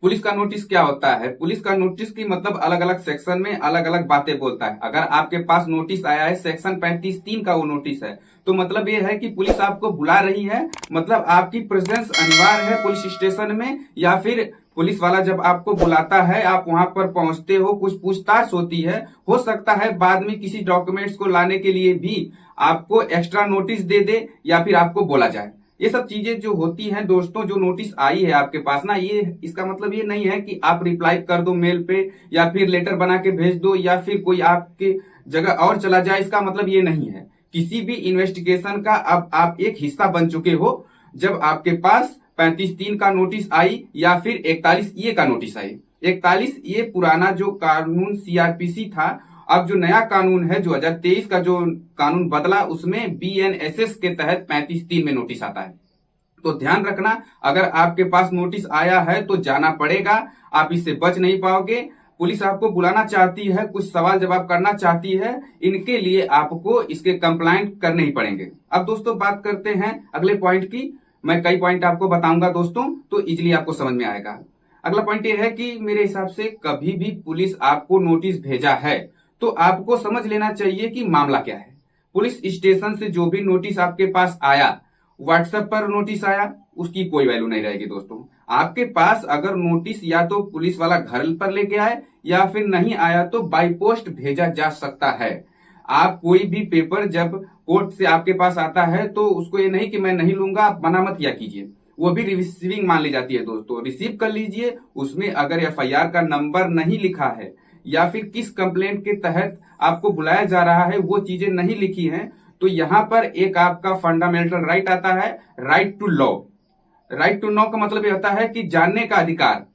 Police का notice क्या होता है? पुलिस का नोटिस की मतलब अलग अलग सेक्शन में अलग अलग बातें बोलता है। अगर आपके पास नोटिस आया है सेक्शन 35(3) का वो नोटिस है, तो मतलब ये है कि पुलिस आपको बुला रही है, मतलब आपकी प्रेजेंस अनिवार्य है पुलिस स्टेशन में, या फिर पुलिस वाला जब आपको बुलाता है आप वहां पर पहुंचते हो, कुछ पूछताछ होती है, हो सकता है बाद में किसी डॉक्यूमेंट्स को लाने के लिए भी आपको एक्स्ट्रा नोटिस दे दे या फिर आपको बोला जाए। ये सब चीजें जो होती हैं दोस्तों, जो नोटिस आई है आपके पास ना, ये इसका मतलब ये नहीं है कि आप रिप्लाई कर दो मेल पे या फिर लेटर बना के भेज दो या फिर कोई आपके जगह और चला जाए, इसका मतलब ये नहीं है। किसी भी इन्वेस्टिगेशन का अब आप एक हिस्सा बन चुके हो जब आपके पास 35(3) का नोटिस आई या फिर 41(a) का नोटिस आई। 41(a) पुराना जो कानून सीआरपीसी था, अब जो नया कानून है 2023 का जो कानून बदला, उसमें बीएनएसएस के तहत 35(3) में नोटिस आता है। तो ध्यान रखना, अगर आपके पास नोटिस आया है तो जाना पड़ेगा, आप इससे बच नहीं पाओगे। पुलिस आपको बुलाना चाहती है, कुछ सवाल जवाब करना चाहती है, इनके लिए आपको इसके कंप्लाइंट करने ही पड़ेंगे। अब दोस्तों बात करते हैं अगले पॉइंट की। मैं कई पॉइंट आपको बताऊंगा दोस्तों, तो इजिली आपको समझ में आएगा। अगला पॉइंट ये है कि मेरे हिसाब से कभी भी पुलिस आपको नोटिस भेजा है तो आपको समझ लेना चाहिए कि मामला क्या है। पुलिस स्टेशन से जो भी नोटिस आपके पास आया, व्हाट्सएप पर नोटिस आया, उसकी कोई वैल्यू नहीं रहेगी दोस्तों। आपके पास अगर नोटिस या तो पुलिस वाला घर पर लेके आए या फिर नहीं आया तो बाई पोस्ट भेजा जा सकता है। आप कोई भी पेपर जब कोर्ट से आपके पास आता है तो उसको ये नहीं कि मैं नहीं लूंगा, आप मना मत किया कीजिए, वो भी रिसीविंग मान ली जाती है दोस्तों। रिसीव कर लीजिए, उसमें अगर एफआईआर का नंबर नहीं लिखा है या फिर किस कंप्लेंट के तहत आपको बुलाया जा रहा है वो चीजें नहीं लिखी हैं, तो यहाँ पर एक आपका फंडामेंटल राइट आता है, right to law. Right to know का मतलब ये होता है कि जानने का अधिकार।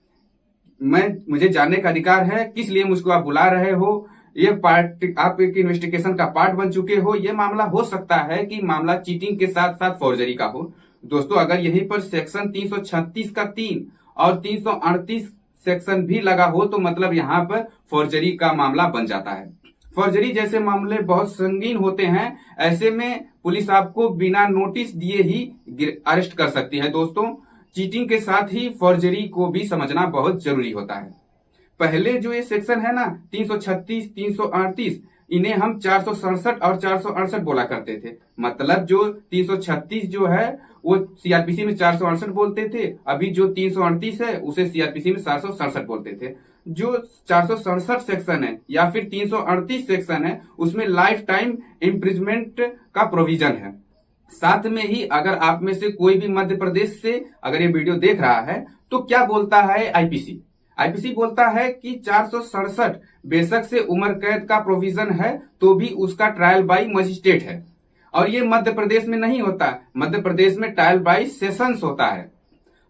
मुझे जानने का अधिकार है, किस लिए मुझको आप बुला रहे हो, ये पार्ट आप एक इन्वेस्टिगेशन का पार्ट बन चुके हो। ये मामला हो सकता है कि मामला चीटिंग के साथ साथ फॉर्जरी का हो दोस्तों। अगर यहीं पर सेक्शन 336 का 3 और 338 सेक्शन भी लगा हो तो मतलब यहाँ पर फॉर्जरी का मामला बन जाता है। फॉर्जरी जैसे मामले बहुत संगीन होते हैं, ऐसे में पुलिस आपको बिना नोटिस दिए ही अरेस्ट कर सकती है दोस्तों। चीटिंग के साथ ही फॉर्जरी को भी समझना बहुत जरूरी होता है। पहले जो ये सेक्शन है ना 336, 338, इन्हें हम 467 और 468 बोला करते थे। मतलब जो 336 जो है वो सीआरपीसी में 468 बोलते थे, अभी जो 338 है उसे सीआरपीसी में 467 बोलते थे। जो 467 सेक्शन है या फिर 338 सेक्शन है उसमें लाइफ टाइम इम्प्रिजमेंट का प्रोविजन है। साथ में ही अगर आप में से कोई भी मध्य प्रदेश से अगर ये वीडियो देख रहा है तो क्या बोलता है आईपीसी? आईपीसी बोलता है कि 467 बेशक से उम्र कैद का प्रोविजन है तो भी उसका ट्रायल बाई मजिस्ट्रेट है, और ये मध्य प्रदेश में नहीं होता। मध्य प्रदेश में ट्रायल बाई सेशंस होता है।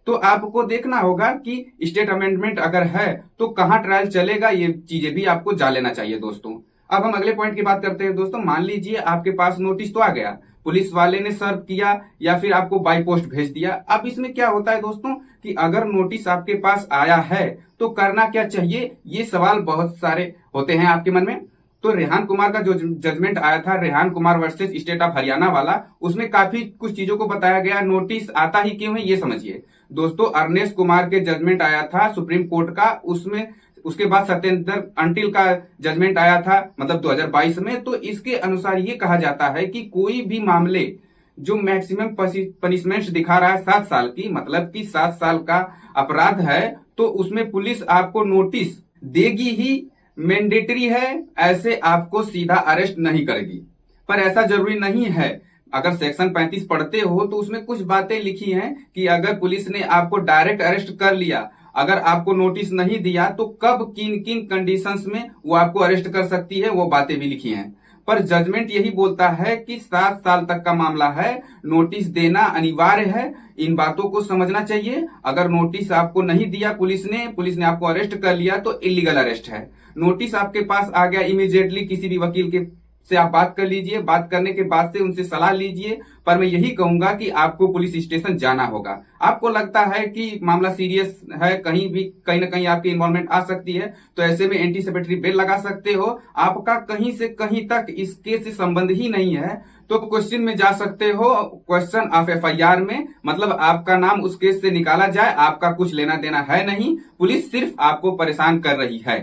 तो आपको देखना होगा कि स्टेट अमेंडमेंट अगर है तो कहां ट्रायल चलेगा, ये चीजें भी आपको जान लेना चाहिए दोस्तों। अब हम अगले पॉइंट की बात करते हैं दोस्तों। मान लीजिए आपके पास नोटिस तो आ गया, पुलिस वाले ने सर्व किया या फिर आपको बाई पोस्ट भेज दिया। अब इसमें क्या होता है दोस्तों कि अगर नोटिस आपके पास आया है तो करना क्या चाहिए, ये सवाल बहुत सारे होते हैं आपके मन में। तो रेहान कुमार का जो जजमेंट आया था, Rehan Kumar versus state of Haryana वाला, उसमें काफी कुछ चीजों को बताया गया। नोटिस आता ही क्यों है ये समझिए दोस्तों। अर्नेस्ट कुमार के जजमेंट आया था सुप्रीम कोर्ट का, उसमें उसके बाद सत्येंद्र अंटिल का जजमेंट आया था मतलब 2022 में। तो इसके अनुसार ये कहा जाता है कि कोई भी मामले जो मैक्सिमम पनिशमेंट दिखा रहा है 7 साल की, मतलब कि 7 साल का अपराध है, तो उसमें पुलिस आपको नोटिस देगी ही, मैंडेटरी है, ऐसे आपको सीधा अरेस्ट नहीं करेगी। पर ऐसा जरूरी नहीं है। अगर सेक्शन 35 पढ़ते हो तो उसमें कुछ बातें लिखी हैं कि अगर पुलिस ने आपको डायरेक्ट अरेस्ट कर लिया, अगर आपको नोटिस नहीं दिया तो कब किन किन कंडीशंस में वो आपको अरेस्ट कर सकती है, वो बातें भी लिखी हैं। पर जजमेंट यही बोलता है कि 7 साल तक का मामला है, नोटिस देना अनिवार्य है। इन बातों को समझना चाहिए। अगर नोटिस आपको नहीं दिया पुलिस ने आपको अरेस्ट कर लिया तो इलीगल अरेस्ट है। नोटिस आपके पास आ गया इमीडिएटली किसी भी वकील के से आप बात कर लीजिए, बात करने के बाद से उनसे सलाह लीजिए। पर मैं यही कहूंगा कि आपको पुलिस स्टेशन जाना होगा। आपको लगता है कि मामला सीरियस है, कहीं भी कहीं ना कहीं आपकी इन्वॉल्वमेंट आ सकती है, तो ऐसे में एंटीसिपेटरी बेल लगा सकते हो। आपका कहीं से कहीं तक इस केस से संबंध ही नहीं है तो क्वेश्चन में जा सकते हो, क्वेश्चन ऑफ FIR में, मतलब आपका नाम उस केस से निकाला जाए। आपका कुछ लेना देना है नहीं, पुलिस सिर्फ आपको परेशान कर रही है।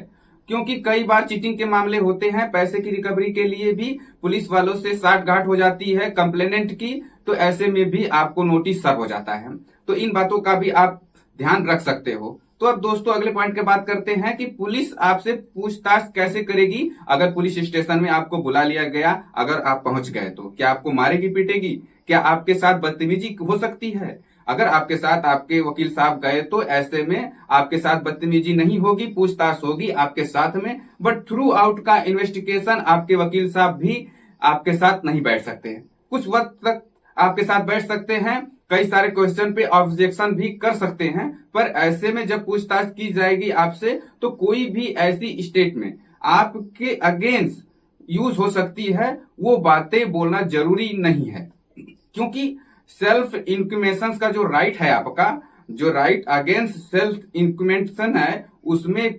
क्योंकि कई बार चीटिंग के मामले होते हैं, पैसे की रिकवरी के लिए भी पुलिस वालों से साठगांठ हो जाती है कंप्लेनेंट की, तो ऐसे में भी आपको नोटिस सर्व हो जाता है। तो इन बातों का भी आप ध्यान रख सकते हो। तो अब दोस्तों अगले पॉइंट की बात करते हैं कि पुलिस आपसे पूछताछ कैसे करेगी अगर पुलिस स्टेशन में आपको बुला लिया गया। अगर आप पहुंच गए तो क्या आपको मारेगी पीटेगी? क्या आपके साथ बदतमीजी हो सकती है? अगर आपके साथ आपके वकील साहब गए तो ऐसे में आपके साथ बदतमीजी नहीं होगी, पूछताछ होगी आपके साथ में, बट थ्रू आउट का इन्वेस्टिगेशन आपके वकील साहब भी आपके साथ नहीं बैठ सकते हैं। कुछ वक्त तक आपके साथ बैठ सकते हैं, कई सारे क्वेश्चन पे ऑब्जेक्शन भी कर सकते हैं, पर ऐसे में जब पूछताछ की जाएगी आपसे तो कोई भी ऐसी स्टेटमेंट आपके अगेंस्ट यूज हो सकती है, वो बातें बोलना जरूरी नहीं है। क्योंकि सेल्फ इंक्रिमेशन का जो राइट है, आपका जो राइट अगेंस्ट सेल्फ इंक्रिमेशन है, उसमें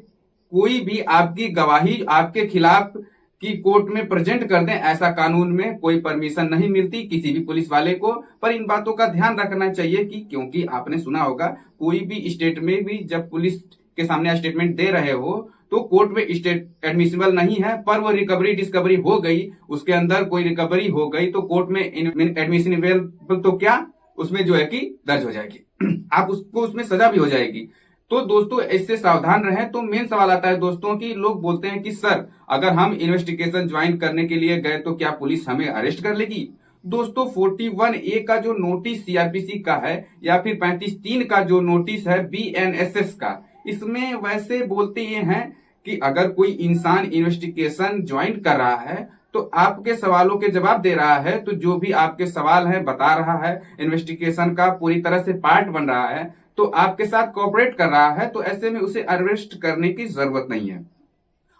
कोई भी आपकी गवाही आपके खिलाफ की कोर्ट में प्रेजेंट कर दें, ऐसा कानून में कोई परमिशन नहीं मिलती किसी भी पुलिस वाले को। पर इन बातों का ध्यान रखना चाहिए कि क्योंकि आपने सुना होगा कोई भी स्टेट में भी जब पुलिस के सामने स्टेटमेंट दे रहे हो तो कोर्ट में स्टेट एडमिसिबल नहीं है, पर वो रिकवरी डिस्कवरी हो गई, उसके अंदर कोई रिकवरी हो गई तो कोर्ट में एडमिसिबल तो क्या उसमें जो है कि दर्ज हो जाएगी आप उसको उसमें सजा भी हो जाएगी। तो दोस्तों इससे सावधान रहें। तो मेन सवाल आता है दोस्तों कि लोग बोलते हैं कि सर अगर हम इन्वेस्टिगेशन ज्वाइन करने के लिए गए तो क्या पुलिस हमें अरेस्ट कर लेगी? दोस्तों 41A का जो नोटिस CRPC का है या फिर 35(3) का जो नोटिस है BNSS का, इसमें वैसे बोलते ये हैं कि अगर कोई इंसान इन्वेस्टिगेशन ज्वाइन कर रहा है तो आपके सवालों के जवाब दे रहा है, तो जो भी आपके सवाल है बता रहा है, इन्वेस्टिगेशन का पूरी तरह से पार्ट बन रहा है, तो आपके साथ कोऑपरेट कर रहा है, तो ऐसे में उसे अरेस्ट करने की जरूरत नहीं है।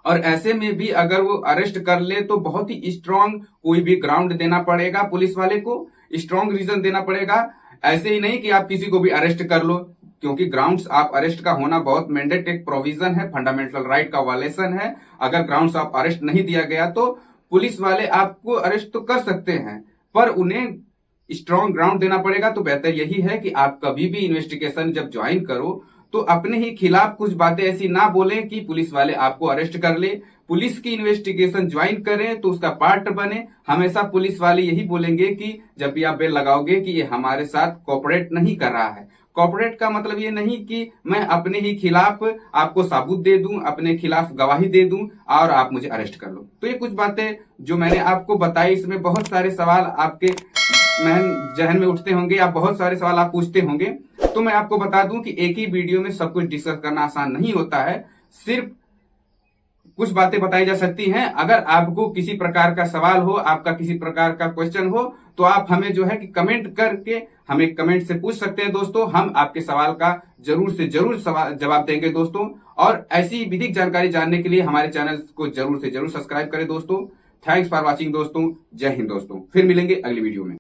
और ऐसे में भी अगर वो अरेस्ट कर ले तो बहुत ही स्ट्रांग कोई भी ग्राउंड देना पड़ेगा, पुलिस वाले को स्ट्रांग रीजन देना पड़ेगा। ऐसे ही नहीं कि आप किसी को भी अरेस्ट कर लो, क्योंकि ग्राउंड्स ऑफ अरेस्ट का होना बहुत मैंडेटरी प्रोविजन है, फंडामेंटल राइट का वायलेशन है। अगर ग्राउंड्स ऑफ अरेस्ट नहीं दिया गया तो पुलिस वाले आपको अरेस्ट तो कर सकते हैं, पर उन्हें स्ट्रॉन्ग ग्राउंड देना पड़ेगा। तो बेहतर यही है कि आप कभी भी इन्वेस्टिगेशन जब ज्वाइन करो तो अपने ही खिलाफ कुछ बातें ऐसी ना बोलें कि पुलिस वाले आपको अरेस्ट कर ले। पुलिस की इन्वेस्टिगेशन ज्वाइन करें तो उसका पार्ट बने। हमेशा पुलिस वाले यही बोलेंगे कि जब भी आप बेल लगाओगे कि ये हमारे साथ कोऑपरेट नहीं कर रहा है। कोऑपरेट का मतलब ये नहीं कि मैं अपने ही खिलाफ आपको सबूत दे दूं, अपने खिलाफ गवाही दे दूं और आप मुझे अरेस्ट कर लो। तो ये कुछ बातें जो मैंने आपको बताई, इसमें बहुत सारे सवाल आपके जहन में उठते होंगे, आप बहुत सारे सवाल आप पूछते होंगे। तो मैं आपको बता दूं कि एक ही वीडियो में सब कुछ डिस्कस करना आसान नहीं होता है, सिर्फ कुछ बातें बताई जा सकती हैं। अगर आपको किसी प्रकार का सवाल हो, आपका किसी प्रकार का क्वेश्चन हो, तो आप हमें जो है कि कमेंट करके हमें कमेंट से पूछ सकते हैं दोस्तों। हम आपके सवाल का जरूर से जरूर जवाब देंगे दोस्तों। और ऐसी विधिक जानकारी जानने के लिए हमारे चैनल को जरूर से जरूर सब्सक्राइब करें दोस्तों। थैंक्स फॉर वॉचिंग दोस्तों। जय हिंद दोस्तों, फिर मिलेंगे अगली वीडियो में।